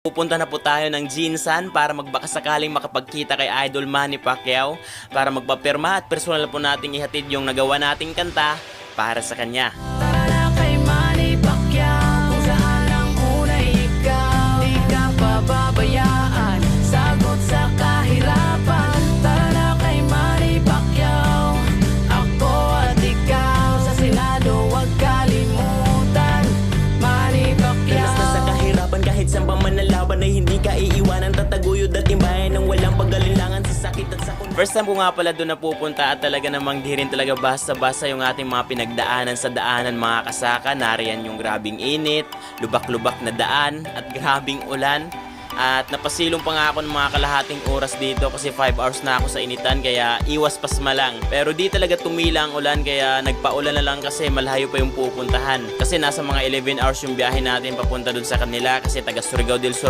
Pupunta na po tayo ng Jinsan para magbakasakaling makapagkita kay Idol Manny Pacquiao para magpapirma at personal po nating ihatid yung nagawa nating kanta para sa kanya. Tara na kay Manny Pacquiao, kung saan ang unay ikaw, di ka pababayaan, sagot sa kahirapan. Tara na kay Manny Pacquiao, ako at ikaw, sa Senado huwag kalimutan. Manny Pacquiao. Dalas na sa kahirapan kahit saan pa man nalaban ay hindi ka iiwanan, tataguyod at timbayan ng walang pag-alinlangan sa sakit at sa First time ko nga pala doon napupunta at talaga namang di rin talaga basta-basta yung ating mga pinagdaanan sa daanan mga kasaka. Nariyan yung grabing init, lubak-lubak na daan at grabing ulan. At napasilong pa nga ako ng mga kalahating oras dito kasi 5 hours na ako sa initan kaya iwas pasma lang. Pero di talaga tumila ang ulan kaya nagpaulan na lang kasi malayo pa yung pupuntahan. Kasi nasa mga 11 hours yung biyahe natin papunta dun sa kanila kasi taga Surigao del Sur